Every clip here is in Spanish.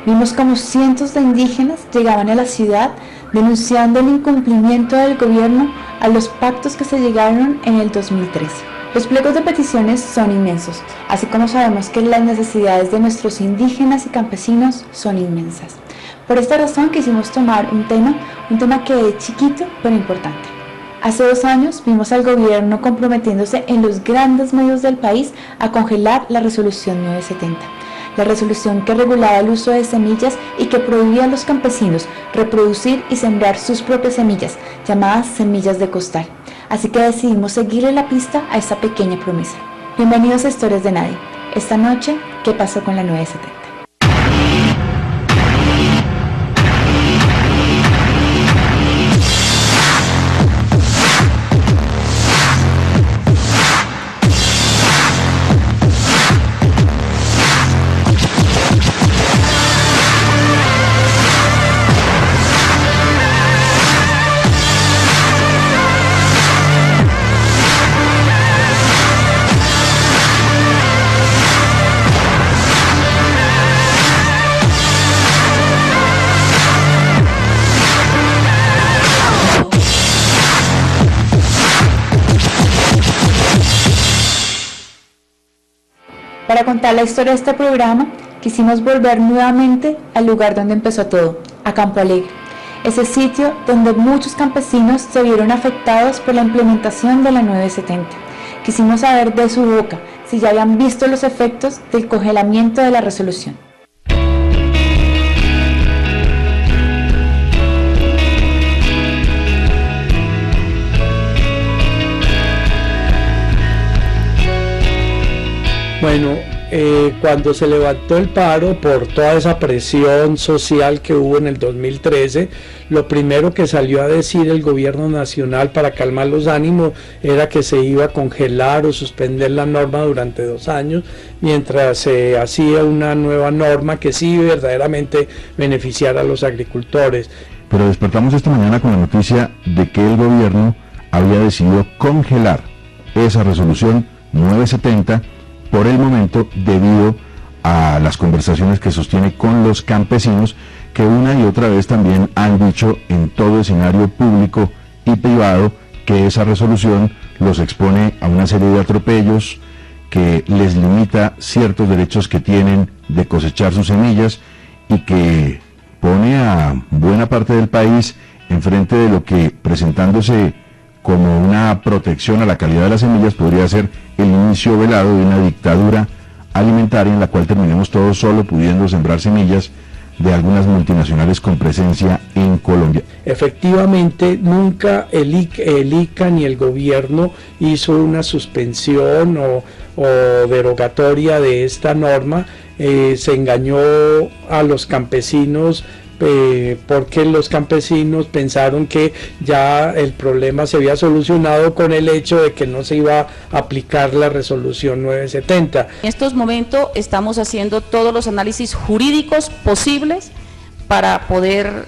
vimos como cientos de indígenas llegaban a la ciudad denunciando el incumplimiento del gobierno a los pactos que se llegaron en el 2013. Los pliegos de peticiones son inmensos, así como sabemos que las necesidades de nuestros indígenas y campesinos son inmensas. Por esta razón quisimos tomar un tema que es chiquito pero importante. Hace 2 años vimos al gobierno comprometiéndose en los grandes medios del país a congelar la resolución 970, la resolución que regulaba el uso de semillas y que prohibía a los campesinos reproducir y sembrar sus propias semillas, llamadas semillas de costal. Así que decidimos seguirle la pista a esta pequeña promesa. Bienvenidos a Historias de Nadie. Esta noche, ¿qué pasó con la 970? Para contar la historia de este programa, quisimos volver nuevamente al lugar donde empezó todo, a Campo Alegre, ese sitio donde muchos campesinos se vieron afectados por la implementación de la 970. Quisimos saber de su boca si ya habían visto los efectos del congelamiento de la resolución. Bueno, cuando se levantó el paro por toda esa presión social que hubo en el 2013, lo primero que salió a decir el gobierno nacional para calmar los ánimos era que se iba a congelar o suspender la norma durante 2 años, mientras se hacía una nueva norma que sí verdaderamente beneficiara a los agricultores. Pero despertamos esta mañana con la noticia de que el gobierno había decidido congelar esa resolución 970 por el momento, debido a las conversaciones que sostiene con los campesinos, que una y otra vez también han dicho en todo escenario público y privado que esa resolución los expone a una serie de atropellos, que les limita ciertos derechos que tienen de cosechar sus semillas y que pone a buena parte del país enfrente de lo que, presentándose como una protección a la calidad de las semillas, podría ser el inicio velado de una dictadura alimentaria en la cual terminemos todos solo pudiendo sembrar semillas de algunas multinacionales con presencia en Colombia. Efectivamente, nunca el ICA ni el gobierno hizo una suspensión o derogatoria de esta norma. Se engañó a los campesinos porque los campesinos pensaron que ya el problema se había solucionado con el hecho de que no se iba a aplicar la resolución 970. En estos momentos estamos haciendo todos los análisis jurídicos posibles para poder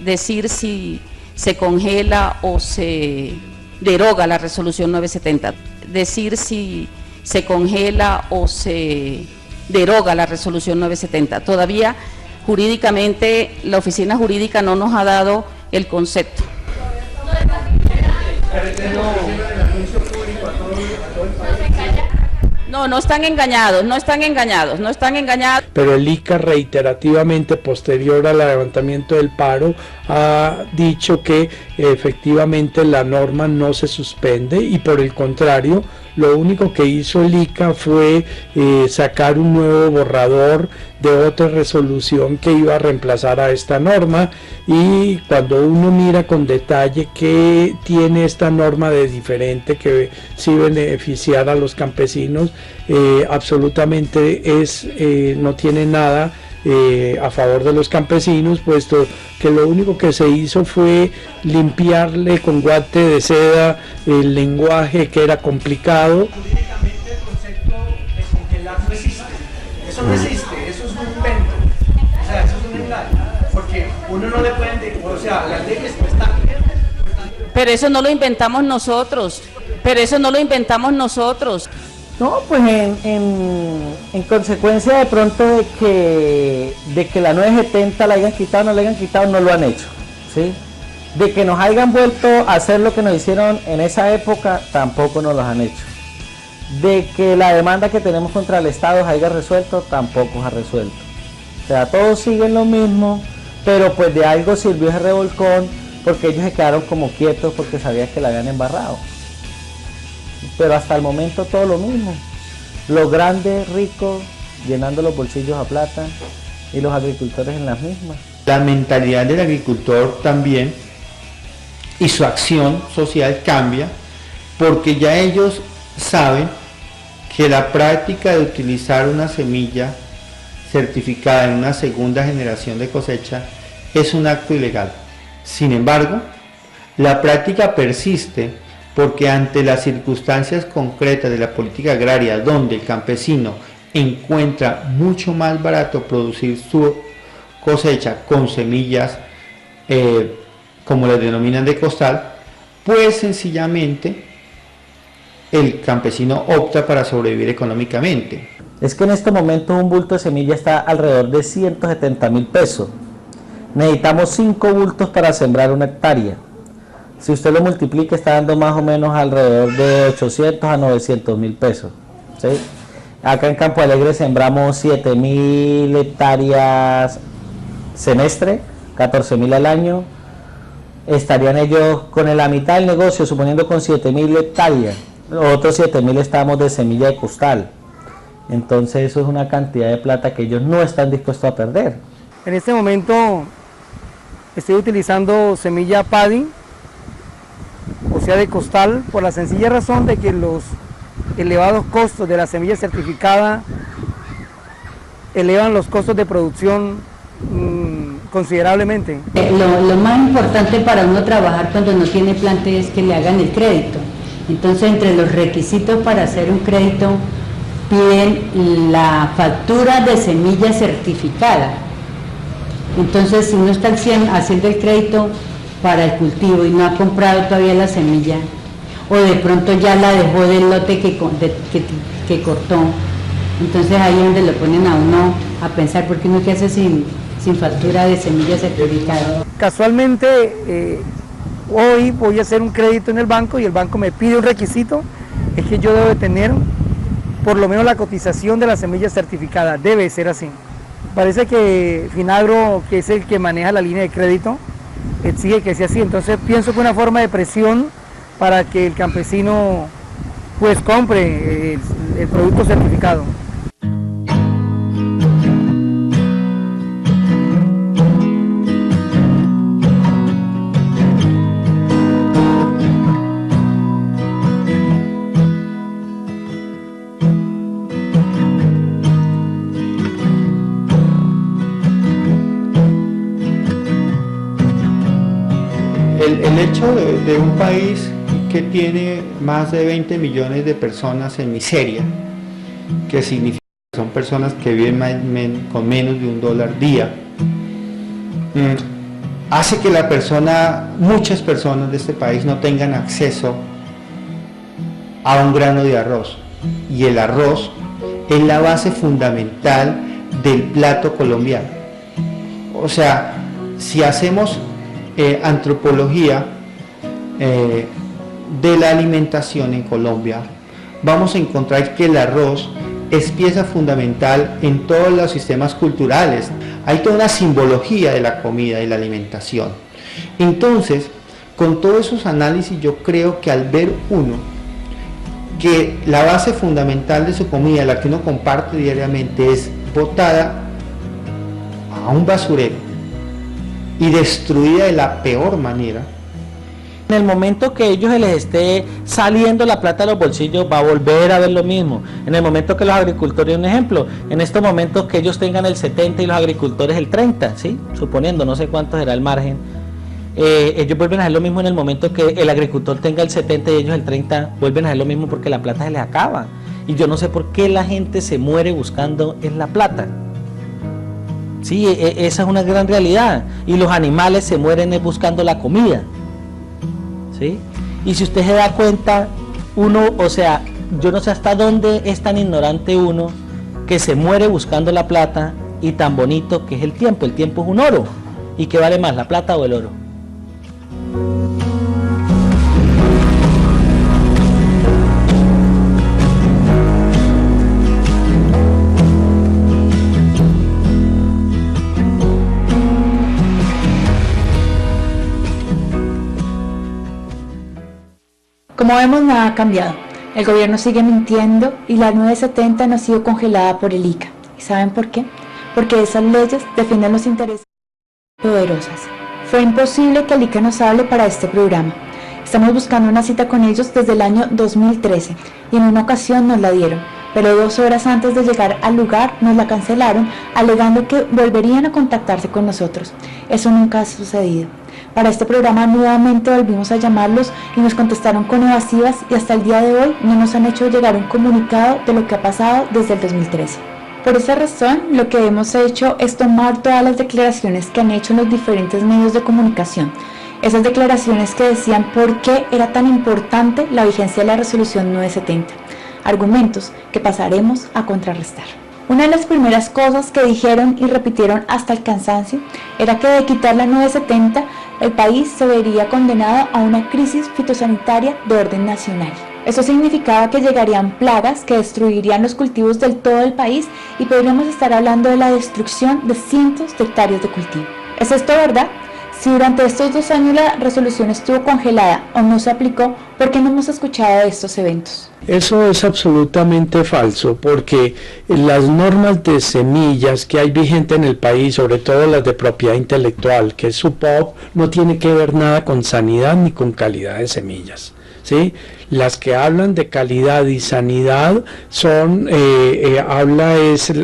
decir si se congela o se deroga la resolución 970. Decir si se congela o se deroga la resolución 970. Todavía jurídicamente la oficina jurídica no nos ha dado el concepto. No están engañados. Pero el ICA reiterativamente, posterior al levantamiento del paro, ha dicho que efectivamente la norma no se suspende y por el contrario, lo único que hizo el ICA fue sacar un nuevo borrador de otra resolución que iba a reemplazar a esta norma, y cuando uno mira con detalle qué tiene esta norma de diferente que sí beneficiara a los campesinos, absolutamente no tiene nada a favor de los campesinos, puesto que lo único que se hizo fue limpiarle con guante de seda el lenguaje que era complicado. Jurídicamente el concepto de congelar no existe. Eso no existe, eso es un invento. O sea, eso es un engaño. Porque uno no le pueden decir, o sea, las leyes no están. Pero eso no lo inventamos nosotros. No, pues en consecuencia de pronto de que la 970 la hayan quitado o no la hayan quitado, no lo han hecho, ¿sí? De que nos hayan vuelto a hacer lo que nos hicieron en esa época, tampoco nos lo han hecho. De que la demanda que tenemos contra el Estado se haya resuelto, tampoco se ha resuelto. O sea, todos siguen lo mismo, pero pues de algo sirvió ese revolcón, porque ellos se quedaron como quietos porque sabían que la habían embarrado. Pero hasta el momento todo lo mismo, los grandes ricos llenando los bolsillos a plata y los agricultores en las mismas. La mentalidad del agricultor también y su acción social cambia, porque ya ellos saben que la práctica de utilizar una semilla certificada en una segunda generación de cosecha es un acto ilegal. Sin embargo, la práctica persiste porque ante las circunstancias concretas de la política agraria, donde el campesino encuentra mucho más barato producir su cosecha con semillas, como las denominan de costal, pues sencillamente el campesino opta para sobrevivir económicamente. Es que en este momento un bulto de semilla está alrededor de 170.000 pesos. Necesitamos 5 bultos para sembrar 1 hectárea. Si usted lo multiplica, está dando más o menos alrededor de 800 a 900.000 pesos, ¿sí? Acá en Campo Alegre sembramos 7.000 hectáreas semestre, 14.000 al año. Estarían ellos con la mitad del negocio, suponiendo con 7.000 hectáreas. Otros 7.000 estamos de semilla de costal. Entonces eso es una cantidad de plata que ellos no están dispuestos a perder. En este momento estoy utilizando semilla paddy, o sea de costal, por la sencilla razón de que los elevados costos de la semilla certificada elevan los costos de producción considerablemente. Lo más importante para uno trabajar cuando no tiene plante es que le hagan el crédito. Entonces, entre los requisitos para hacer un crédito piden la factura de semilla certificada. Entonces, si uno está haciendo el crédito para el cultivo y no ha comprado todavía la semilla, o de pronto ya la dejó del lote que cortó, entonces ahí es donde lo ponen a uno a pensar, ¿por qué uno qué hace sin factura de semilla certificada? Casualmente, hoy voy a hacer un crédito en el banco y el banco me pide un requisito, es que yo debo de tener por lo menos la cotización de la semilla certificada, debe ser así. Parece que Finagro, que es el que maneja la línea de crédito, exige que sea así, entonces pienso que una forma de presión para que el campesino pues compre el producto certificado. El hecho de un país que tiene más de 20 millones de personas en miseria, que significa que son personas que viven con menos de $1 día, hace que muchas personas de este país no tengan acceso a un grano de arroz. Y el arroz es la base fundamental del plato colombiano. O sea, si hacemos antropología de la alimentación en Colombia, vamos a encontrar que el arroz es pieza fundamental en todos los sistemas culturales. Hay toda una simbología de la comida y la alimentación. Entonces, con todos esos análisis, yo creo que al ver uno que la base fundamental de su comida, la que uno comparte diariamente, es botada a un basurero y destruida de la peor manera. En el momento que ellos se les esté saliendo la plata de los bolsillos, va a volver a ver lo mismo. En el momento que los agricultores, un ejemplo, en estos momentos que ellos tengan el 70 y los agricultores el 30, ¿sí? Suponiendo, no sé cuánto será el margen, ellos vuelven a hacer lo mismo en el momento que el agricultor tenga el 70 y ellos el 30, vuelven a hacer lo mismo porque la plata se les acaba. Y yo no sé por qué la gente se muere buscando en la plata. Sí, esa es una gran realidad. Y los animales se mueren buscando la comida. ¿Sí? Y si usted se da cuenta, uno, o sea, yo no sé hasta dónde es tan ignorante uno que se muere buscando la plata y tan bonito que es el tiempo. El tiempo es un oro. ¿Y qué vale más, la plata o el oro? Como vemos, nada ha cambiado. El gobierno sigue mintiendo y la 970 no ha sido congelada por el ICA. ¿Y saben por qué? Porque esas leyes defienden los intereses poderosas. Fue imposible que el ICA nos hable para este programa. Estamos buscando una cita con ellos desde el año 2013 y en una ocasión nos la dieron, pero 2 horas antes de llegar al lugar nos la cancelaron alegando que volverían a contactarse con nosotros. Eso nunca ha sucedido. Para este programa nuevamente volvimos a llamarlos y nos contestaron con evasivas y hasta el día de hoy no nos han hecho llegar un comunicado de lo que ha pasado desde el 2013. Por esa razón, lo que hemos hecho es tomar todas las declaraciones que han hecho en los diferentes medios de comunicación. Esas declaraciones que decían por qué era tan importante la vigencia de la resolución 970. Argumentos que pasaremos a contrarrestar. Una de las primeras cosas que dijeron y repitieron hasta el cansancio era que de quitar la 970 el país se vería condenado a una crisis fitosanitaria de orden nacional. Eso significaba que llegarían plagas que destruirían los cultivos del todo el país y podríamos estar hablando de la destrucción de cientos de hectáreas de cultivo. ¿Es esto verdad? Si durante estos 2 años la resolución estuvo congelada o no se aplicó, ¿por qué no hemos escuchado de estos eventos? Eso es absolutamente falso, porque las normas de semillas que hay vigente en el país, sobre todo las de propiedad intelectual, que es SUPOP, no tiene que ver nada con sanidad ni con calidad de semillas, ¿sí? Las que hablan de calidad y sanidad son,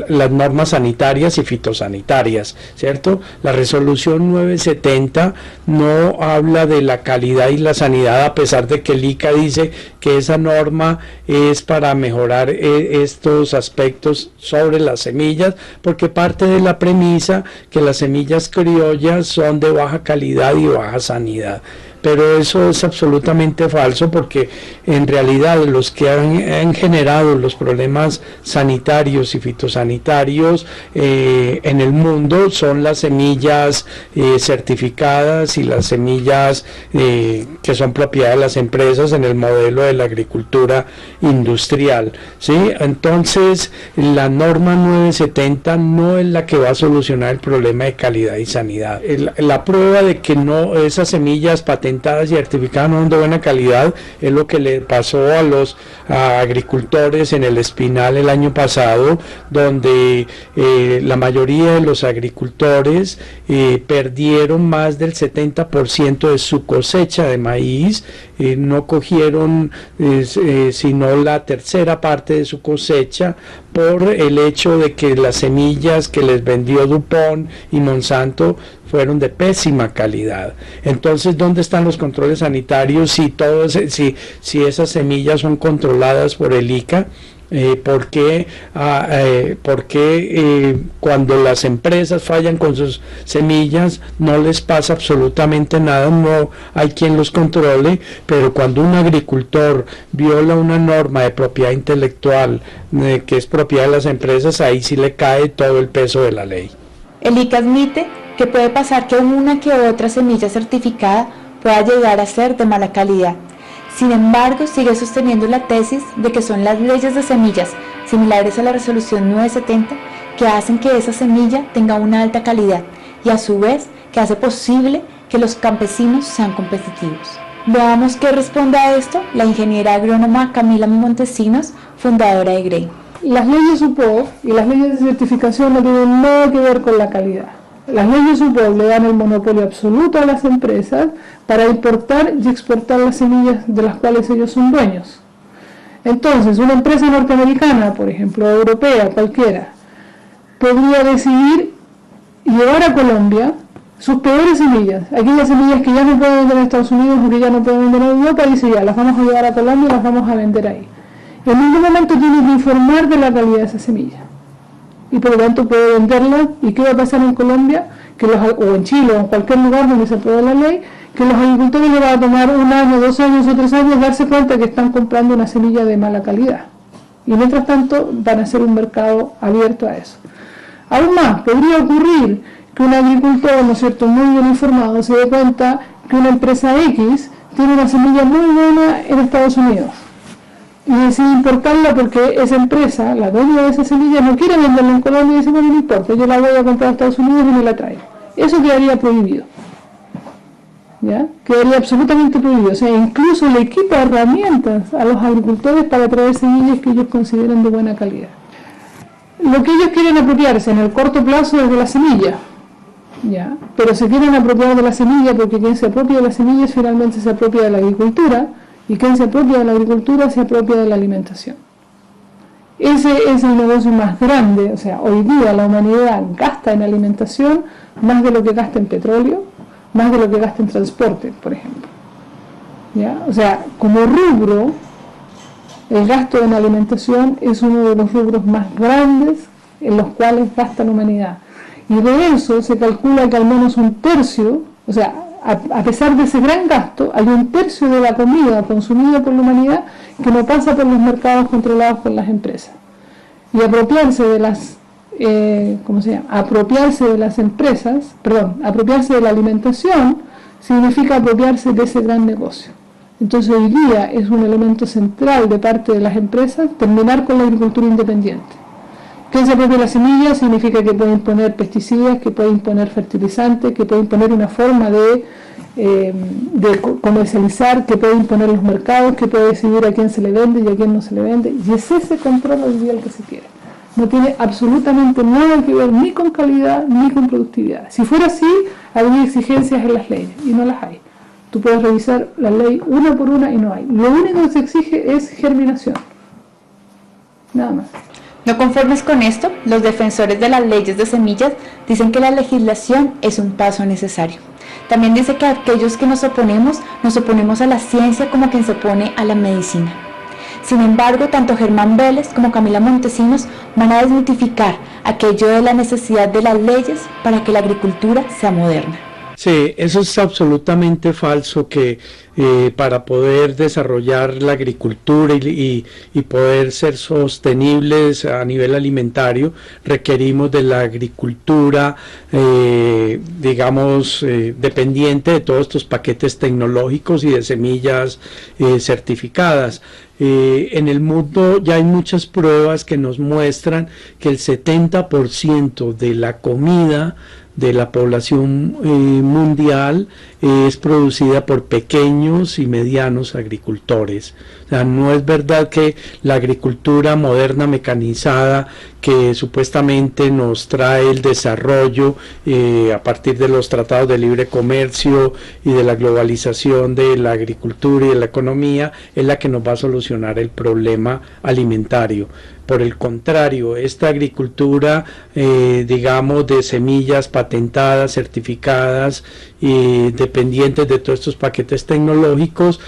las normas sanitarias y fitosanitarias, ¿cierto? La resolución 970 no habla de la calidad y la sanidad, a pesar de que el ICA dice que esa norma es para mejorar estos aspectos sobre las semillas, porque parte de la premisa que las semillas criollas son de baja calidad y baja sanidad. Pero eso es absolutamente falso, porque en realidad los que han generado los problemas sanitarios y fitosanitarios en el mundo son las semillas certificadas y las semillas que son propiedad de las empresas en el modelo de la agricultura industrial, ¿sí? Entonces la norma 970 no es la que va a solucionar el problema de calidad y sanidad. La prueba de que esas semillas patentadas y certificadas no son de buena calidad es lo que le pasó a los agricultores en el Espinal el año pasado, donde la mayoría de los agricultores perdieron más del 70% de su cosecha de maíz, no cogieron sino la tercera parte de su cosecha por el hecho de que las semillas que les vendió DuPont y Monsanto fueron de pésima calidad. Entonces, ¿dónde están los controles sanitarios si esas semillas son controladas por el ICA? ¿Por qué cuando las empresas fallan con sus semillas no les pasa absolutamente nada? No hay quien los controle, pero cuando un agricultor viola una norma de propiedad intelectual que es propiedad de las empresas, ahí sí le cae todo el peso de la ley. El ICA admite que puede pasar que una que otra semilla certificada pueda llegar a ser de mala calidad. Sin embargo, sigue sosteniendo la tesis de que son las leyes de semillas, similares a la resolución 970, que hacen que esa semilla tenga una alta calidad y a su vez que hace posible que los campesinos sean competitivos. Veamos qué responde a esto la ingeniera agrónoma Camila Montesinos, fundadora de GREI. Las leyes SUPOP y las leyes de certificación no tienen nada que ver con la calidad. Las leyes SUPOP le dan el monopolio absoluto a las empresas para importar y exportar las semillas de las cuales ellos son dueños. Entonces, una empresa norteamericana, por ejemplo, europea, cualquiera, podría decidir llevar a Colombia sus peores semillas, aquellas semillas que ya no pueden vender en Estados Unidos o que ya no pueden vender en Europa, y dice ya, las vamos a llevar a Colombia y las vamos a vender ahí. En ningún momento tiene que informar de la calidad de esa semilla. Y por lo tanto puede venderla. ¿Y qué va a pasar en Colombia? O en Chile o en cualquier lugar donde se apruebe la ley, que los agricultores les va a tomar 1 año, 2 años o 3 años darse cuenta que están comprando una semilla de mala calidad. Y mientras tanto van a ser un mercado abierto a eso. Aún más, podría ocurrir que un agricultor, ¿no es cierto?, muy bien informado, se dé cuenta que una empresa X tiene una semilla muy buena en Estados Unidos y decide importarla porque esa empresa, la dueña de esa semilla, no quiere venderla en Colombia y dice, bueno, no importa, yo la voy a comprar a Estados Unidos y me la traigo. Eso quedaría prohibido. ¿Ya? Quedaría absolutamente prohibido. O sea, incluso le quita herramientas a los agricultores para traer semillas que ellos consideran de buena calidad. Lo que ellos quieren apropiarse en el corto plazo es de la semilla, ¿ya? Pero se quieren apropiar de la semilla porque quien se apropia de las semillas finalmente se apropia de la agricultura, y quien se apropia de la agricultura se apropia de la alimentación. Ese es el negocio más grande. O sea, hoy día la humanidad gasta en alimentación más de lo que gasta en petróleo, más de lo que gasta en transporte, por ejemplo. ¿Ya? O sea, como rubro, el gasto en alimentación es uno de los rubros más grandes en los cuales gasta la humanidad. Y de eso se calcula que al menos 1/3, o sea, a pesar de ese gran gasto, hay 1/3 de la comida consumida por la humanidad que no pasa por los mercados controlados por las empresas. Y apropiarse de las, apropiarse de las empresas, apropiarse de la alimentación, significa apropiarse de ese gran negocio. Entonces hoy día es un elemento central de parte de las empresas terminar con la agricultura independiente. ¿Qué se apropia de la semilla? Significa que pueden poner pesticidas, que pueden poner fertilizantes, que pueden poner una forma de comercializar, que pueden poner los mercados, que puede decidir a quién se le vende y a quién no se le vende. Y es ese control hoy día el que se quiere. No tiene absolutamente nada que ver ni con calidad ni con productividad. Si fuera así, habría exigencias en las leyes y no las hay. Tú puedes revisar la ley una por una y no hay. Lo único que se exige es germinación. Nada más. No conformes con esto, los defensores de las leyes de semillas dicen que la legislación es un paso necesario. También dice que aquellos que nos oponemos a la ciencia como quien se opone a la medicina. Sin embargo, tanto Germán Vélez como Camila Montesinos van a desmitificar aquello de la necesidad de las leyes para que la agricultura sea moderna. Sí, eso es absolutamente falso, que para poder desarrollar la agricultura y poder ser sostenibles a nivel alimentario, requerimos de la agricultura, dependiente de todos estos paquetes tecnológicos y de semillas certificadas. En el mundo ya hay muchas pruebas que nos muestran que el 70% de la comida de la población mundial es producida por pequeños y medianos agricultores. O sea, no es verdad que la agricultura moderna mecanizada que supuestamente nos trae el desarrollo a partir de los tratados de libre comercio y de la globalización de la agricultura y de la economía es la que nos va a solucionar el problema alimentario. Por el contrario, esta agricultura, de semillas patentadas, certificadas y dependientes de todos estos paquetes tecnológicos,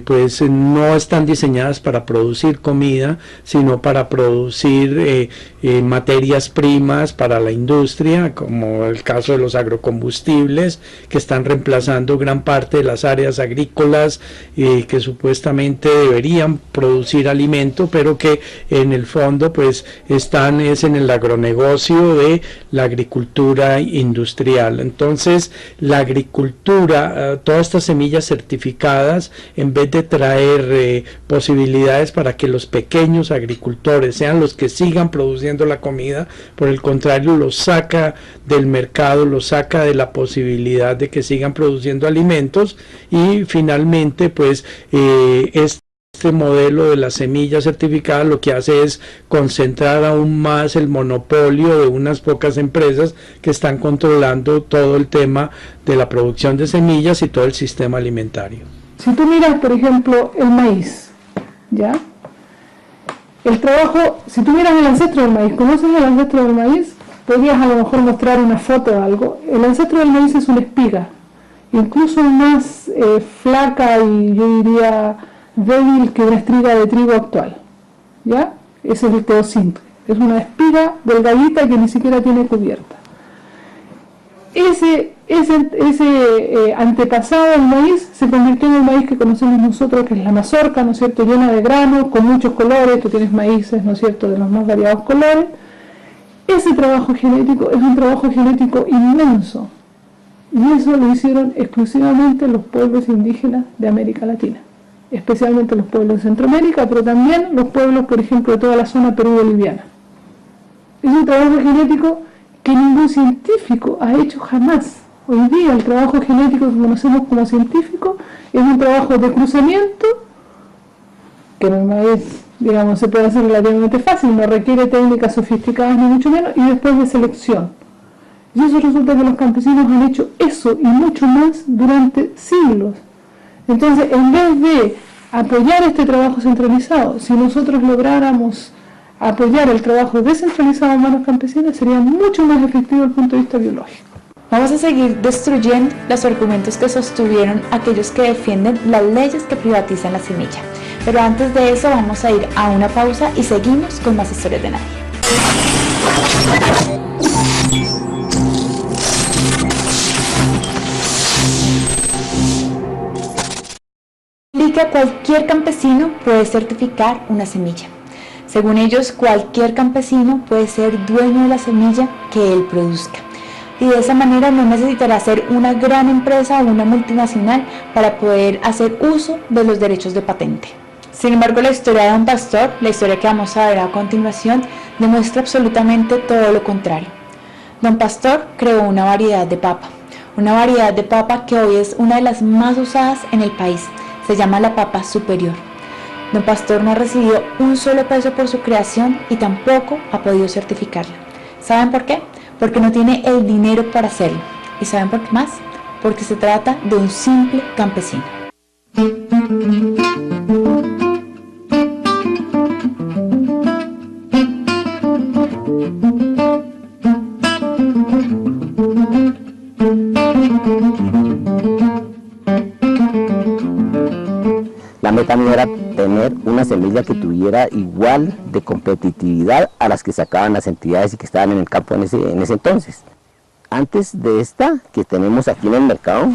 pues no están diseñadas para producir comida, sino para producir materias primas para la industria, como el caso de los agrocombustibles, que están reemplazando gran parte de las áreas agrícolas que supuestamente deberían producir alimento, pero que en el fondo pues están en el agronegocio de la agricultura industrial. Entonces la agricultura, todas estas semillas certificadas, en vez de traer posibilidades para que los pequeños agricultores sean los que sigan produciendo la comida, por el contrario los saca del mercado, los saca de la posibilidad de que sigan produciendo alimentos, y finalmente pues este modelo de las semillas certificadas lo que hace es concentrar aún más el monopolio de unas pocas empresas que están controlando todo el tema de la producción de semillas y todo el sistema alimentario. Si tú miras, por ejemplo, el maíz, ¿ya? El trabajo, si tú miras el ancestro del maíz, ¿conoces el ancestro del maíz? Podrías a lo mejor mostrar una foto o algo. El ancestro del maíz es una espiga, incluso más flaca y yo diría débil que una espiga de trigo actual, ¿ya? Ese es el teocinto, es una espiga delgadita que ni siquiera tiene cubierta. ese antepasado del maíz se convirtió en el maíz que conocemos nosotros, que es la mazorca, ¿no es cierto?, llena de granos, con muchos colores. Tú tienes maíces, ¿no es cierto?, de los más variados colores. Ese trabajo genético es un trabajo genético inmenso, y eso lo hicieron exclusivamente los pueblos indígenas de América Latina, especialmente los pueblos de Centroamérica, pero también los pueblos, por ejemplo, de toda la zona perú-boliviana. Es un trabajo genético que ningún científico ha hecho jamás. Hoy día el trabajo genético que conocemos como científico es un trabajo de cruzamiento, que en el maíz, digamos, se puede hacer relativamente fácil, no requiere técnicas sofisticadas ni mucho menos, y después de selección. Y eso resulta que los campesinos han hecho eso y mucho más durante siglos. Entonces, en vez de apoyar este trabajo centralizado, si nosotros lográramos apoyar el trabajo descentralizado en manos campesinas, sería mucho más efectivo desde el punto de vista biológico. Vamos a seguir destruyendo los argumentos que sostuvieron aquellos que defienden las leyes que privatizan la semilla. Pero antes de eso vamos a ir a una pausa y seguimos con más historias de nadie. Que cualquier campesino puede certificar una semilla. Según ellos, cualquier campesino puede ser dueño de la semilla que él produzca. Y de esa manera no necesitará ser una gran empresa o una multinacional para poder hacer uso de los derechos de patente. Sin embargo, la historia de Don Pastor, la historia que vamos a ver a continuación, demuestra absolutamente todo lo contrario. Don Pastor creó una variedad de papa que hoy es una de las más usadas en el país. Se llama la papa superior. Don Pastor no recibió un solo peso por su creación y tampoco ha podido certificarla. ¿Saben por qué? Porque no tiene el dinero para hacerlo. ¿Y saben por qué más? Porque se trata de un simple campesino. La meta no era tener una semilla que tuviera igual de competitividad a las que sacaban las entidades y que estaban en el campo en ese entonces. Antes de esta que tenemos aquí en el mercado,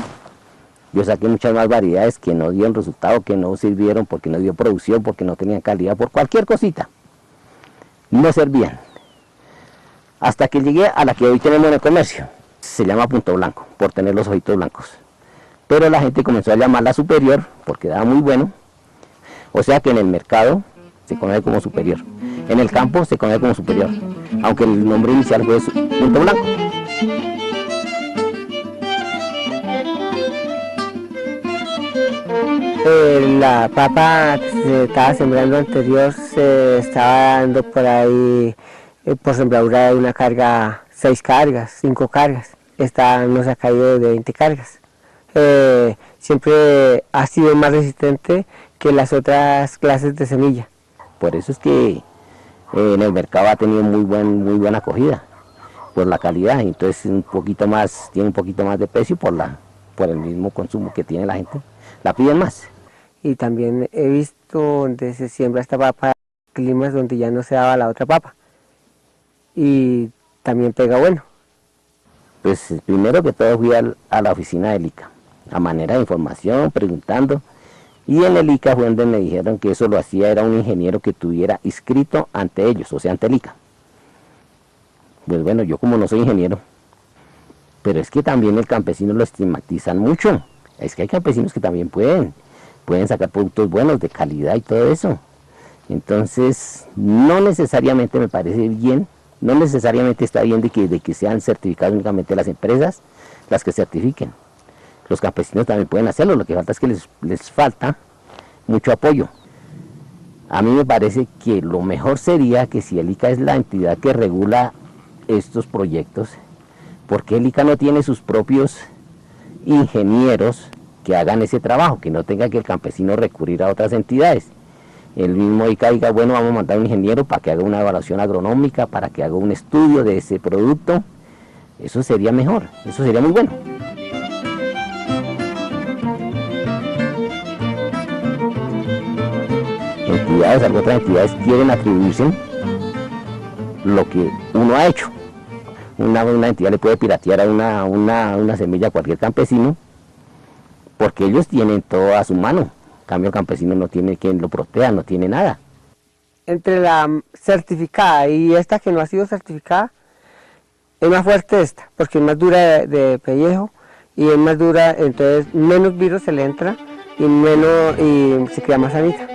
yo saqué muchas más variedades que no dieron resultado, que no sirvieron porque no dio producción, porque no tenían calidad, por cualquier cosita. No servían. Hasta que llegué a la que hoy tenemos en el comercio. Se llama Punto Blanco, por tener los ojitos blancos. Pero la gente comenzó a llamarla superior porque daba muy bueno. O sea que en el mercado se conoce como superior. En el campo se conoce como superior. Aunque el nombre inicial fue Punto Blanco. La papa que se estaba sembrando anterior se estaba dando por ahí, por sembradura de una carga, 6 cargas, 5 cargas. Esta no se ha caído de 20 cargas. Siempre ha sido más resistente que las otras clases de semilla. Por eso es que en el mercado ha tenido muy buena acogida por la calidad, entonces tiene un poquito más de precio por el mismo consumo que tiene la gente, la piden más. Y también he visto donde se siembra esta papa, climas donde ya no se daba la otra papa, y también pega bueno. Pues primero que todo fui a la oficina del ICA, a manera de información, preguntando, y en el ICA fue donde me dijeron que eso lo hacía era un ingeniero que tuviera inscrito ante ellos, o sea, ante el ICA. Pues bueno, yo como no soy ingeniero, pero es que también el campesino lo estigmatizan mucho. Es que hay campesinos que también pueden sacar productos buenos, de calidad y todo eso. Entonces, no necesariamente me parece bien, no necesariamente está bien de que sean certificados únicamente las empresas las que certifiquen. Los campesinos también pueden hacerlo, lo que falta es que les falta mucho apoyo. A mí me parece que lo mejor sería que si el ICA es la entidad que regula estos proyectos, ¿por qué el ICA no tiene sus propios ingenieros que hagan ese trabajo, que no tenga que el campesino recurrir a otras entidades? El mismo ICA diga, bueno, vamos a mandar un ingeniero para que haga una evaluación agronómica, para que haga un estudio de ese producto. Eso sería mejor, eso sería muy bueno. Otras entidades quieren atribuirse lo que uno ha hecho. una entidad le puede piratear a una semilla a cualquier campesino, porque ellos tienen todo a su mano. En cambio, el campesino no tiene quien lo proteja, no tiene nada. Entre la certificada y esta que no ha sido certificada, es más fuerte esta, porque es más dura de pellejo y es más dura, entonces menos virus se le entra y se queda más sanita.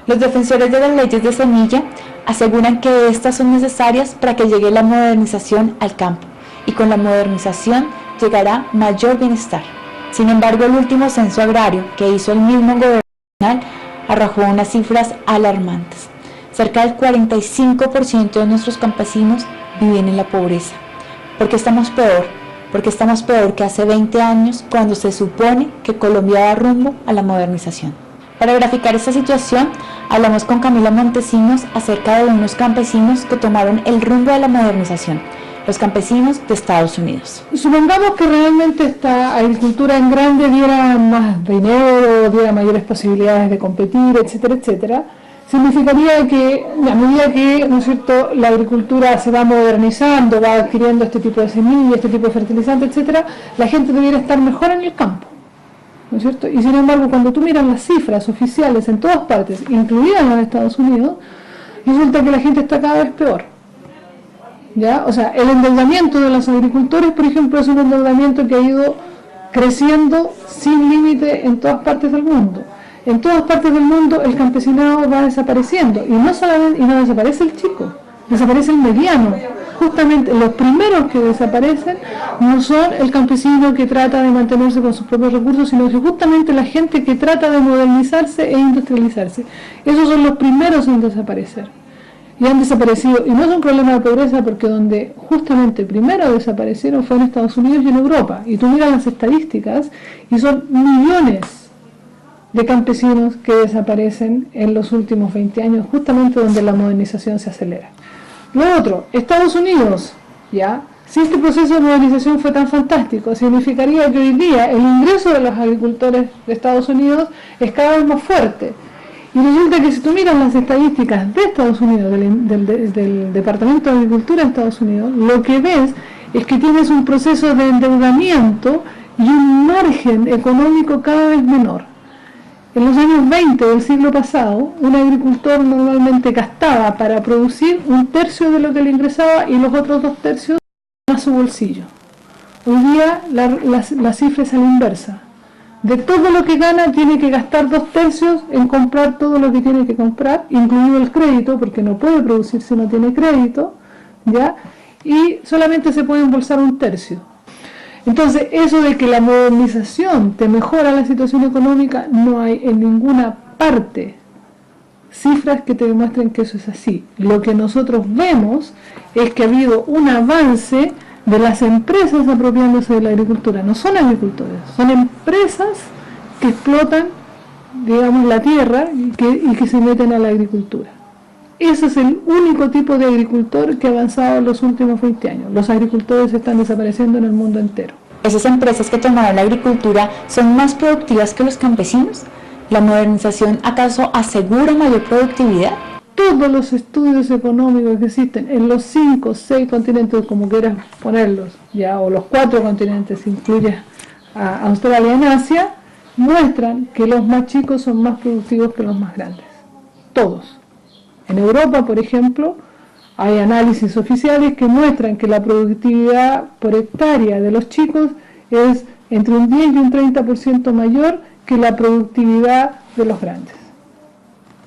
Los defensores de las leyes de semilla aseguran que estas son necesarias para que llegue la modernización al campo, y con la modernización llegará mayor bienestar. Sin embargo, el último censo agrario que hizo el mismo gobierno nacional arrojó unas cifras alarmantes. Cerca del 45% de nuestros campesinos viven en la pobreza. ¿Por qué estamos peor? Porque estamos peor que hace 20 años, cuando se supone que Colombia va rumbo a la modernización. Para graficar esta situación, hablamos con Camila Montesinos acerca de unos campesinos que tomaron el rumbo de la modernización, los campesinos de Estados Unidos. Supongamos que realmente esta agricultura en grande diera más dinero, diera mayores posibilidades de competir, etcétera, etcétera. Significaría que a medida que, ¿no es cierto?, la agricultura se va modernizando, va adquiriendo este tipo de semillas, este tipo de fertilizantes, etcétera, la gente debiera estar mejor en el campo, ¿no es cierto? Y sin embargo, cuando tú miras las cifras oficiales en todas partes, incluidas en los Estados Unidos, resulta que la gente está cada vez peor. ¿Ya? O sea, el endeudamiento de los agricultores, por ejemplo, es un endeudamiento que ha ido creciendo sin límite en todas partes del mundo. En todas partes del mundo el campesinado va desapareciendo, y no solamente, y no desaparece el chico, desaparece el mediano. Justamente los primeros que desaparecen no son el campesino que trata de mantenerse con sus propios recursos, sino que justamente la gente que trata de modernizarse e industrializarse. Esos son los primeros en desaparecer. Y han desaparecido, y no es un problema de pobreza, porque donde justamente primero desaparecieron fue en Estados Unidos y en Europa. Y tú miras las estadísticas y son millones de campesinos que desaparecen en los últimos 20 años, justamente donde la modernización se acelera. Lo otro, Estados Unidos, ¿ya? Si este proceso de modernización fue tan fantástico, significaría que hoy día el ingreso de los agricultores de Estados Unidos es cada vez más fuerte. Y resulta que si tú miras las estadísticas de Estados Unidos, del Departamento de Agricultura de Estados Unidos, lo que ves es que tienes un proceso de endeudamiento y un margen económico cada vez menor. En los años 20 del siglo pasado, un agricultor normalmente gastaba para producir 1/3 de lo que le ingresaba y los otros 2/3 a su bolsillo. Hoy día la cifra es a la inversa. De todo lo que gana tiene que gastar 2/3 en comprar todo lo que tiene que comprar, incluido el crédito, porque no puede producir si no tiene crédito, ¿ya? Y solamente se puede embolsar 1/3. Entonces, eso de que la modernización te mejora la situación económica, no hay en ninguna parte cifras que te demuestren que eso es así. Lo que nosotros vemos es que ha habido un avance de las empresas apropiándose de la agricultura. No son agricultores, son empresas que explotan, digamos, la tierra y que se meten a la agricultura. Ese es el único tipo de agricultor que ha avanzado en los últimos 20 años. Los agricultores están desapareciendo en el mundo entero. ¿Esas empresas que tomaron la agricultura son más productivas que los campesinos? ¿La modernización acaso asegura mayor productividad? Todos los estudios económicos que existen en los 5 o 6 continentes, como quieras ponerlos, ya, o los 4 continentes, si incluyes a Australia y Asia, muestran que los más chicos son más productivos que los más grandes. Todos. En Europa, por ejemplo, hay análisis oficiales que muestran que la productividad por hectárea de los chicos es entre un 10 y un 30% mayor que la productividad de los grandes.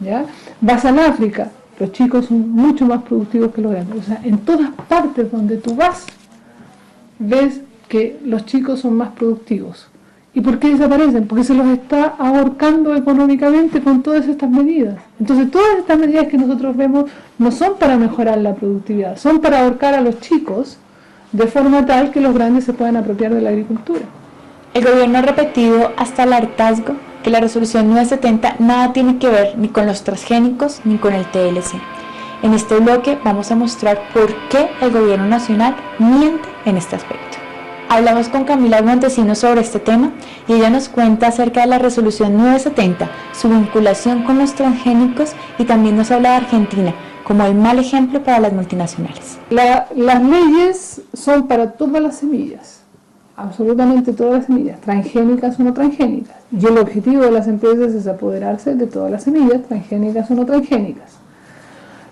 ¿Ya? Vas al África, los chicos son mucho más productivos que los grandes. O sea, en todas partes donde tú vas, ves que los chicos son más productivos. ¿Y por qué desaparecen? Porque se los está ahorcando económicamente con todas estas medidas. Entonces, todas estas medidas que nosotros vemos no son para mejorar la productividad, son para ahorcar a los chicos de forma tal que los grandes se puedan apropiar de la agricultura. El gobierno ha repetido hasta el hartazgo que la resolución 970 nada tiene que ver ni con los transgénicos ni con el TLC. En este bloque vamos a mostrar por qué el gobierno nacional miente en este aspecto. Hablamos con Camila Montesinos sobre este tema y ella nos cuenta acerca de la resolución 970, su vinculación con los transgénicos, y también nos habla de Argentina como el mal ejemplo para las multinacionales. Las leyes son para todas las semillas, absolutamente todas las semillas, transgénicas o no transgénicas. Y el objetivo de las empresas es apoderarse de todas las semillas, transgénicas o no transgénicas.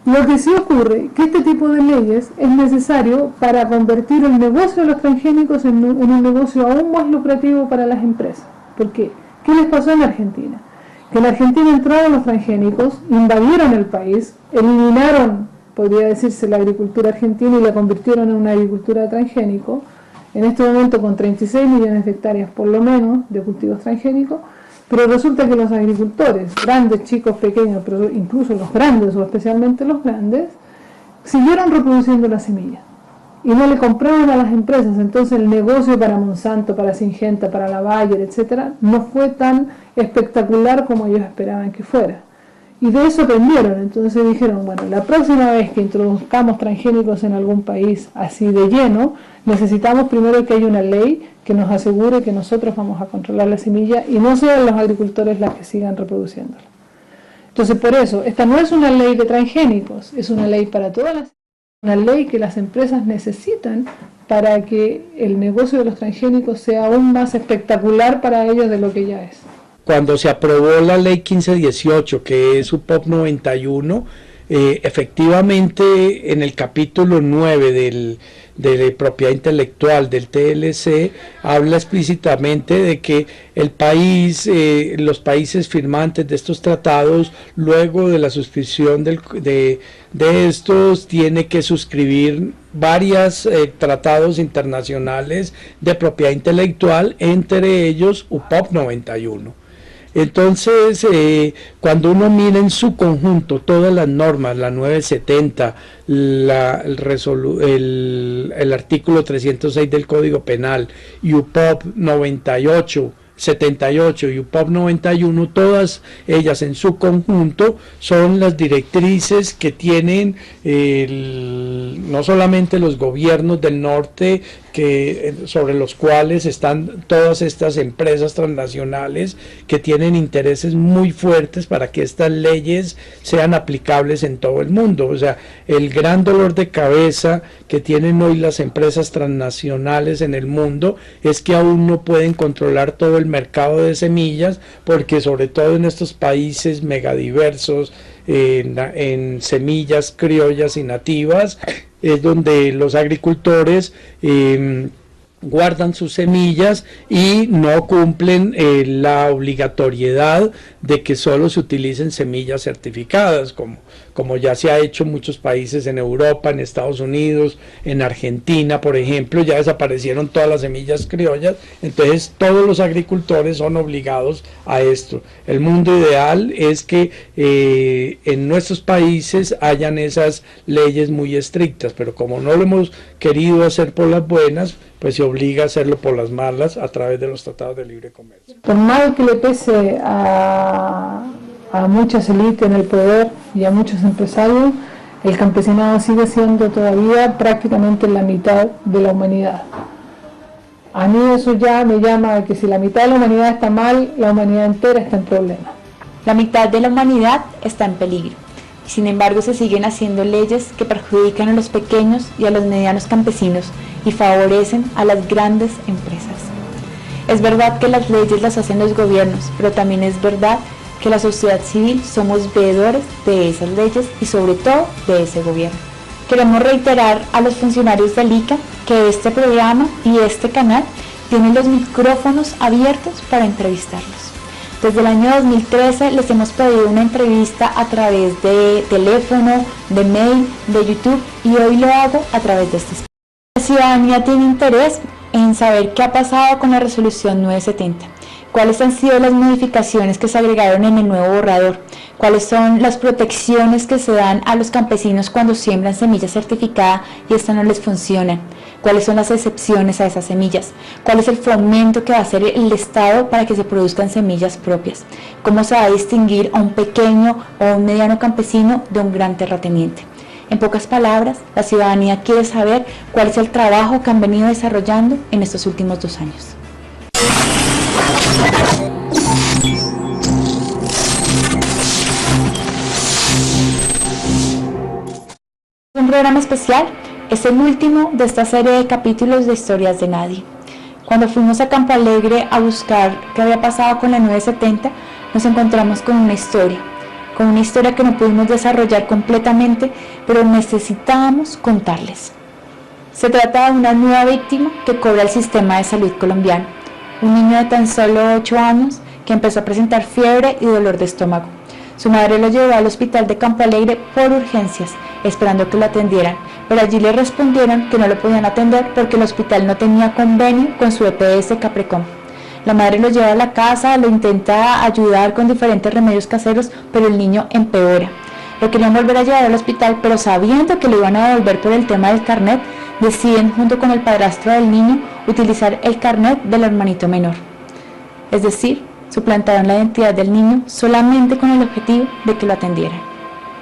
Lo que sí ocurre es que este tipo de leyes es necesario para convertir el negocio de los transgénicos en un negocio aún más lucrativo para las empresas. ¿Por qué? ¿Qué les pasó en Argentina? Que en Argentina entraron los transgénicos, invadieron el país, eliminaron, podría decirse, la agricultura argentina y la convirtieron en una agricultura de transgénico. En este momento con 36 millones de hectáreas por lo menos de cultivos transgénicos, pero resulta que los agricultores, grandes, chicos, pequeños, pero incluso los grandes o especialmente los grandes, siguieron reproduciendo la semilla y no le compraron a las empresas. Entonces el negocio para Monsanto, para Syngenta, para la Bayer, etcétera, no fue tan espectacular como ellos esperaban que fuera. Y de eso aprendieron. Entonces dijeron, bueno, la próxima vez que introduzcamos transgénicos en algún país así de lleno, necesitamos primero que haya una ley que nos asegure que nosotros vamos a controlar la semilla y no sean los agricultores las que sigan reproduciéndola. Entonces por eso, esta no es una ley de transgénicos, es una ley para todas las, una ley que las empresas necesitan para que el negocio de los transgénicos sea aún más espectacular para ellos de lo que ya es. Cuando se aprobó la ley 1518, que es UPOP 91, efectivamente en el capítulo 9 de propiedad intelectual del TLC habla explícitamente de que el país, los países firmantes de estos tratados, luego de la suscripción de estos, tiene que suscribir varios tratados internacionales de propiedad intelectual, entre ellos UPOP 91. Entonces, cuando uno mira en su conjunto todas las normas, la 970, el artículo 306 del Código Penal, y UPOP 98, 78 y UPOP 91, todas ellas en su conjunto son las directrices que tienen no solamente los gobiernos del norte, sobre los cuales están todas estas empresas transnacionales que tienen intereses muy fuertes para que estas leyes sean aplicables en todo el mundo. O sea, el gran dolor de cabeza que tienen hoy las empresas transnacionales en el mundo es que aún no pueden controlar todo el mercado de semillas, porque sobre todo en estos países megadiversos, en semillas criollas y nativas, es donde los agricultores guardan sus semillas y no cumplen la obligatoriedad de que solo se utilicen semillas certificadas, como ya se ha hecho en muchos países en Europa, en Estados Unidos, en Argentina, por ejemplo, ya desaparecieron todas las semillas criollas. Entonces todos los agricultores son obligados a esto. El mundo ideal es que en nuestros países hayan esas leyes muy estrictas, pero como no lo hemos querido hacer por las buenas, pues se obliga a hacerlo por las malas a través de los tratados de libre comercio. Por mal que le pese a muchas élites en el poder y a muchos empresarios, el campesinado sigue siendo todavía prácticamente la mitad de la humanidad. A mí eso ya me llama a que si la mitad de la humanidad está mal, la humanidad entera está en problemas. La mitad de la humanidad está en peligro. Sin embargo, se siguen haciendo leyes que perjudican a los pequeños y a los medianos campesinos y favorecen a las grandes empresas. Es verdad que las leyes las hacen los gobiernos, pero también es verdad que la sociedad civil somos veedores de esas leyes y sobre todo de ese gobierno. Queremos reiterar a los funcionarios del ICA que este programa y este canal tienen los micrófonos abiertos para entrevistarlos. Desde el año 2013 les hemos pedido una entrevista a través de teléfono, de mail, de YouTube, y hoy lo hago a través de este espacio. La ciudadanía tiene interés en saber qué ha pasado con la resolución 970, cuáles han sido las modificaciones que se agregaron en el nuevo borrador, cuáles son las protecciones que se dan a los campesinos cuando siembran semilla certificada y esta no les funciona, cuáles son las excepciones a esas semillas, cuál es el fomento que va a hacer el Estado para que se produzcan semillas propias, cómo se va a distinguir a un pequeño o un mediano campesino de un gran terrateniente. En pocas palabras, la ciudadanía quiere saber cuál es el trabajo que han venido desarrollando en estos últimos 2 años. Un programa especial, es el último de esta serie de capítulos de Historias de Nadie. Cuando fuimos a Campo Alegre a buscar qué había pasado con la 970, nos encontramos con una historia que no pudimos desarrollar completamente, pero necesitábamos contarles. Se trata de una nueva víctima que cobra el sistema de salud colombiano, un niño de tan solo 8 años que empezó a presentar fiebre y dolor de estómago. Su madre lo llevó al hospital de Campo Alegre por urgencias, esperando que lo atendieran, pero allí le respondieron que no lo podían atender porque el hospital no tenía convenio con su EPS Caprecom. La madre lo lleva a la casa, lo intenta ayudar con diferentes remedios caseros, pero el niño empeora. Lo querían volver a llevar al hospital, pero sabiendo que lo iban a devolver por el tema del carnet, deciden junto con el padrastro del niño utilizar el carnet del hermanito menor. Es decir, suplantaron la identidad del niño solamente con el objetivo de que lo atendieran.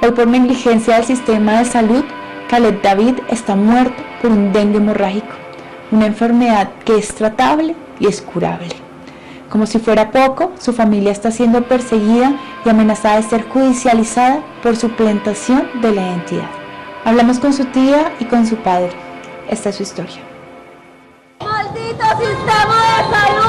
Hoy, por negligencia del sistema de salud, Khaled David está muerto por un dengue hemorrágico, una enfermedad que es tratable y es curable. Como si fuera poco, su familia está siendo perseguida y amenazada de ser judicializada por suplantación de la identidad. Hablamos con su tía y con su padre. Esta es su historia. ¡Maldito sistema de salud!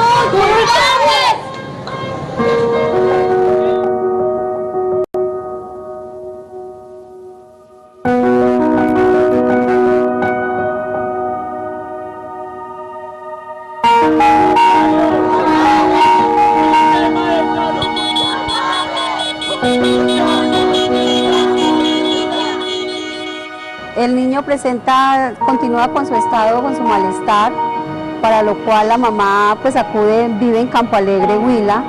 El niño continúa con su estado, con su malestar, para lo cual la mamá pues vive en Campo Alegre, Huila,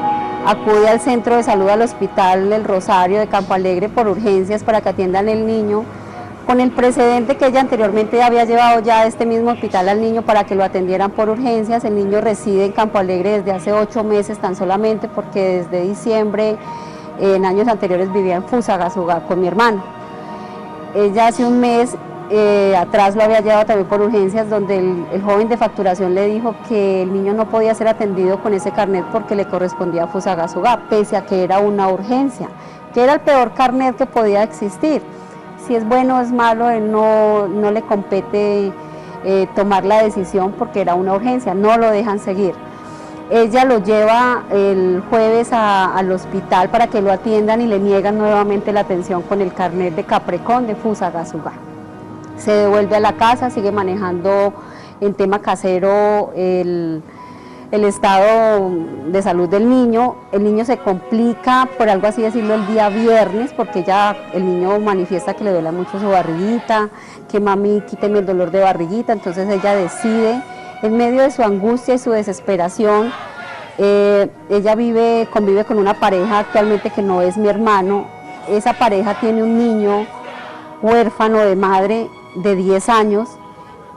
acude al centro de salud, al hospital El Rosario de Campo Alegre por urgencias para que atiendan el niño, con el precedente que ella anteriormente había llevado ya a este mismo hospital al niño para que lo atendieran por urgencias. El niño reside en Campo Alegre desde hace 8 meses tan solamente, porque desde diciembre, en años anteriores, vivía en Fusagasugá con mi hermano. Ella hace un mes atrás lo había llevado también por urgencias, donde el joven de facturación le dijo que el niño no podía ser atendido con ese carnet porque le correspondía a Fusagasugá, pese a que era una urgencia, que era el peor carnet que podía existir. Si es bueno o es malo, él no le compete tomar la decisión porque era una urgencia, no lo dejan seguir. Ella lo lleva el jueves al hospital para que lo atiendan y le niegan nuevamente la atención con el carnet de Caprecom de Fusagasugá. Se devuelve a la casa, sigue manejando en tema casero el estado de salud del niño. El niño se complica, por algo así decirlo, el día viernes, porque el niño manifiesta que le duele mucho su barriguita, que mami quíteme el dolor de barriguita. Entonces ella decide, en medio de su angustia y su desesperación, ella convive con una pareja actualmente que no es mi hermano. Esa pareja tiene un niño huérfano de madre de 10 años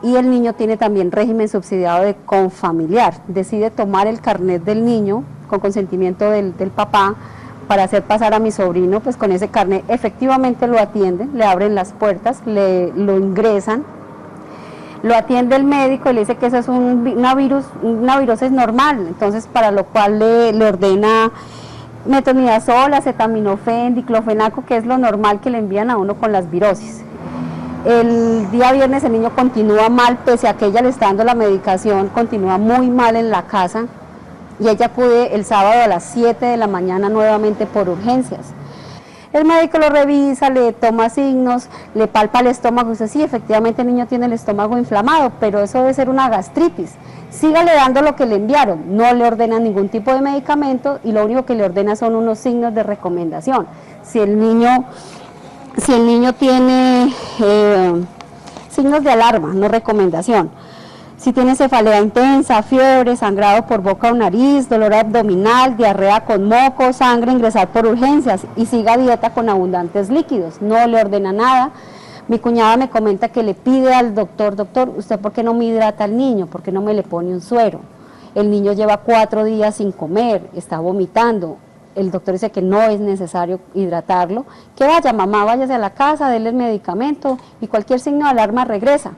y el niño tiene también régimen subsidiado de confamiliar. Decide tomar el carnet del niño con consentimiento del papá para hacer pasar a mi sobrino, pues con ese carnet efectivamente lo atienden, le abren las puertas, lo ingresan, lo atiende el médico y le dice que eso es una virosis normal, entonces para lo cual le ordena metronidazol, acetaminofén, diclofenaco, que es lo normal que le envían a uno con las virosis. El día viernes el niño continúa mal, pese a que ella le está dando la medicación, continúa muy mal en la casa y ella acude el sábado a las 7 de la mañana nuevamente por urgencias. El médico lo revisa, le toma signos, le palpa el estómago y dice, sí, efectivamente el niño tiene el estómago inflamado, pero eso debe ser una gastritis. Sígale dando lo que le enviaron, no le ordena ningún tipo de medicamento y lo único que le ordena son unos signos de recomendación. Si el niño tiene signos de alarma, no recomendación. Si tiene cefalea intensa, fiebre, sangrado por boca o nariz, dolor abdominal, diarrea con moco, sangre, ingresar por urgencias y siga dieta con abundantes líquidos. No le ordena nada. Mi cuñada me comenta que le pide al doctor, ¿usted por qué no me hidrata al niño? ¿Por qué no me le pone un suero? El niño lleva 4 días sin comer, está vomitando. el doctor dice que no es necesario hidratarlo, que vaya mamá, váyase a la casa, déle el medicamento y cualquier signo de alarma regresa.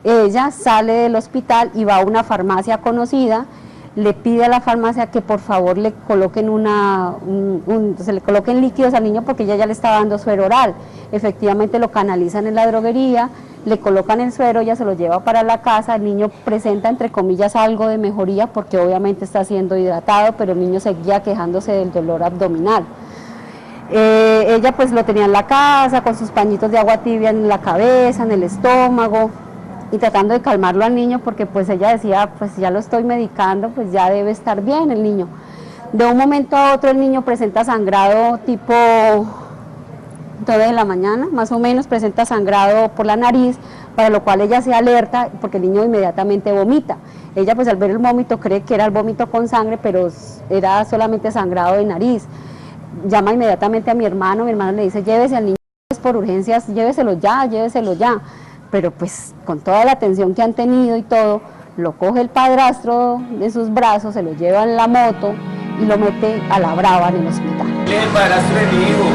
Ella sale del hospital y va a una farmacia conocida, le pide a la farmacia que por favor le coloquen se le coloquen líquidos al niño porque ella ya le está dando suero oral. Efectivamente lo canalizan en la droguería, le colocan el suero, ella se lo lleva para la casa, el niño presenta entre comillas algo de mejoría porque obviamente está siendo hidratado, pero el niño seguía quejándose del dolor abdominal. Ella pues lo tenía en la casa con sus pañitos de agua tibia en la cabeza, en el estómago, y tratando de calmarlo al niño porque pues ella decía, pues ya lo estoy medicando, pues ya debe estar bien el niño. De un momento a otro el niño presenta sangrado tipo 9 de la mañana, más o menos, presenta sangrado por la nariz, para lo cual ella se alerta porque el niño inmediatamente vomita. Ella pues al ver el vómito cree que era el vómito con sangre, pero era solamente sangrado de nariz. Llama inmediatamente a mi hermano le dice, llévese al niño por urgencias, lléveselo ya, pero pues con toda la atención que han tenido y todo, lo coge el padrastro de sus brazos, se lo lleva en la moto y lo mete a la brava en el hospital. El padrastro de mi hijo,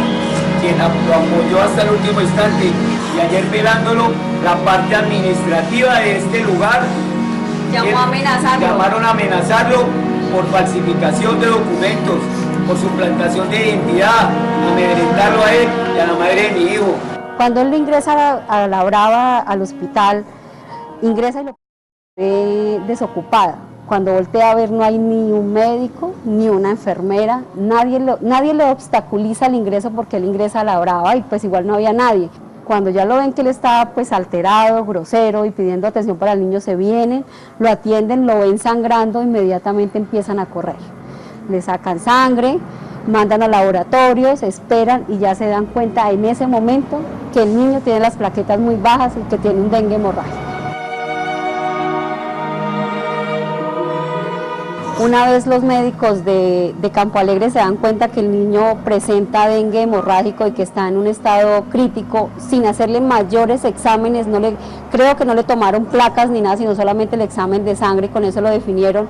quien lo apoyó hasta el último instante, y ayer velándolo, la parte administrativa de este lugar llamaron a amenazarlo por falsificación de documentos, por suplantación de identidad, amedrentarlo a él y a la madre de mi hijo. Cuando él ingresa a la brava al hospital, ingresa y lo ve desocupada. Cuando voltea a ver no hay ni un médico, ni una enfermera, nadie le obstaculiza el ingreso porque él ingresa a la brava y pues igual no había nadie. Cuando ya lo ven que él está pues alterado, grosero y pidiendo atención para el niño, se vienen, lo atienden, lo ven sangrando, inmediatamente empiezan a correr. Le sacan sangre, mandan a laboratorios, esperan y ya se dan cuenta en ese momento que el niño tiene las plaquetas muy bajas y que tiene un dengue hemorrágico. Una vez los médicos de Campo Alegre se dan cuenta que el niño presenta dengue hemorrágico y que está en un estado crítico, sin hacerle mayores exámenes, creo que no le tomaron placas ni nada, sino solamente el examen de sangre, con eso lo definieron.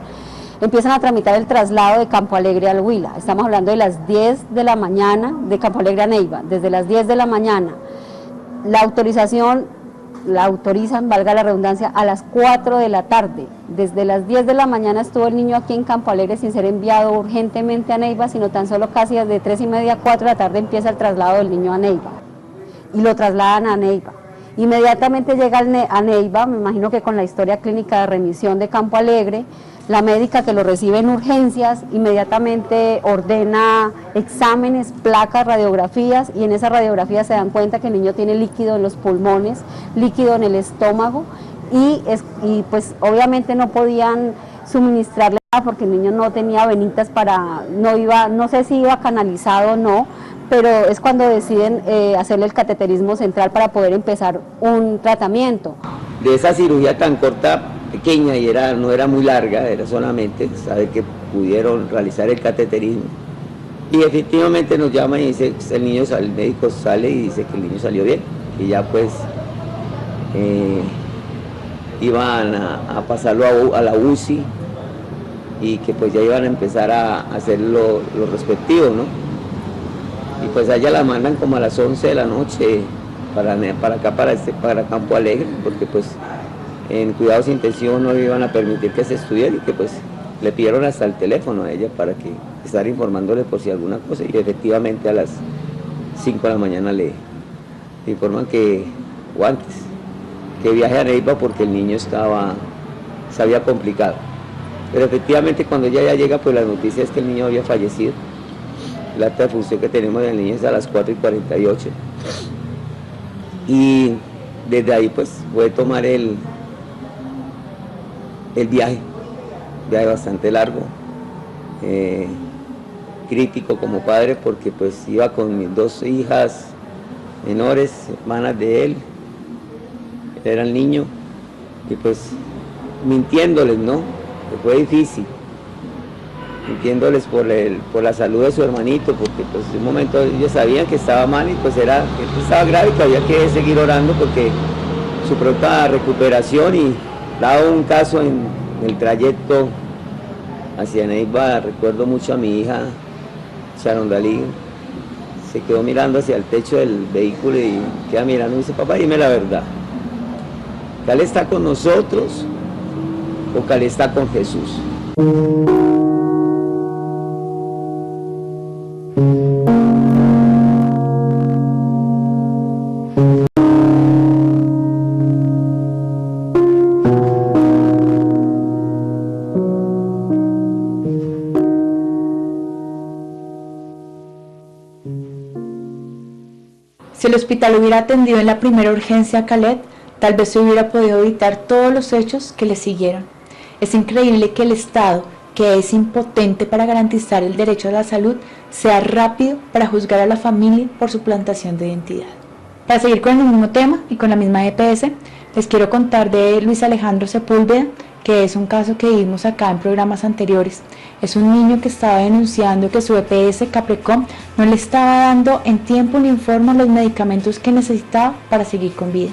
Empiezan a tramitar el traslado de Campo Alegre al Huila. Estamos hablando de las 10 de la mañana, de Campo Alegre a Neiva, desde las 10 de la mañana. La autorización la autorizan, valga la redundancia, a las 4 de la tarde. Desde las 10 de la mañana estuvo el niño aquí en Campo Alegre sin ser enviado urgentemente a Neiva, sino tan solo casi desde 3:30 a 4 de la tarde empieza el traslado del niño a Neiva. Y lo trasladan a Neiva. Inmediatamente llega a Neiva, me imagino que con la historia clínica de remisión de Campo Alegre, la médica que lo recibe en urgencias inmediatamente ordena exámenes, placas, radiografías, y en esas radiografías se dan cuenta que el niño tiene líquido en los pulmones, líquido en el estómago, y pues obviamente no podían suministrarle nada porque el niño no tenía venitas no sé si iba canalizado o no, pero es cuando deciden hacerle el cateterismo central para poder empezar un tratamiento. De esa cirugía tan corta, pequeña y no era muy larga, era solamente saber que pudieron realizar el cateterismo, y efectivamente nos llaman y dice el médico sale y dice que el niño salió bien, y ya pues iban a pasarlo a la UCI y que pues ya iban a empezar a hacer lo respectivo, ¿no? Y pues allá la mandan como a las 11 de la noche para acá, para Campo Alegre, porque pues en cuidados intensivos no iban a permitir que se estudiara, y que pues le pidieron hasta el teléfono a ella para que estar informándole por si alguna cosa, y efectivamente a las 5 de la mañana le informan o antes, que viaje a Neiva porque el niño se había complicado. Pero efectivamente cuando ella ya llega, pues la noticia es que el niño había fallecido. La acta de función que tenemos del niño es a las 4:48. Y desde ahí pues puede tomar el viaje bastante largo, crítico como padre, porque pues iba con mis 2 hijas menores, hermanas de él, era el niño, y pues mintiéndoles, ¿no? Que fue difícil, mintiéndoles por la salud de su hermanito, porque pues en un momento ellos sabían que estaba mal y pues que estaba grave y que había que seguir orando porque su pronta recuperación. Y dado un caso en el trayecto hacia Neiva, recuerdo mucho a mi hija Sharon Dalí se quedó mirando hacia el techo del vehículo y queda mirando y dice, papá, dime la verdad, ¿Cal está con nosotros o Cal está con Jesús? Si el hospital hubiera atendido en la primera urgencia a Khaled, tal vez se hubiera podido evitar todos los hechos que le siguieron. Es increíble que el Estado, que es impotente para garantizar el derecho a la salud, sea rápido para juzgar a la familia por suplantación de identidad. Para seguir con el mismo tema y con la misma EPS, les quiero contar de Luis Alejandro Sepúlveda, que es un caso que vimos acá en programas anteriores. Es un niño que estaba denunciando que su EPS Caprecom no le estaba dando en tiempo ni forma los medicamentos que necesitaba para seguir con vida.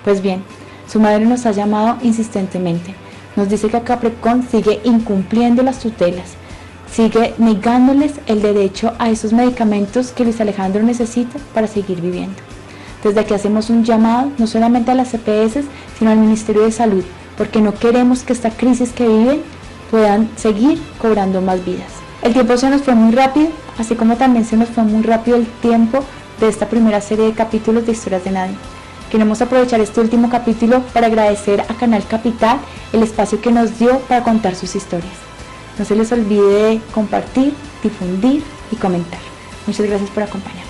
Pues bien, su madre nos ha llamado insistentemente. Nos dice que Caprecom sigue incumpliendo las tutelas, sigue negándoles el derecho a esos medicamentos que Luis Alejandro necesita para seguir viviendo. Desde aquí hacemos un llamado no solamente a las EPS, sino al Ministerio de Salud, porque no queremos que esta crisis que viven puedan seguir cobrando más vidas. El tiempo se nos fue muy rápido, así como también se nos fue muy rápido el tiempo de esta primera serie de capítulos de Historias de Nadie. Queremos aprovechar este último capítulo para agradecer a Canal Capital el espacio que nos dio para contar sus historias. No se les olvide compartir, difundir y comentar. Muchas gracias por acompañarnos.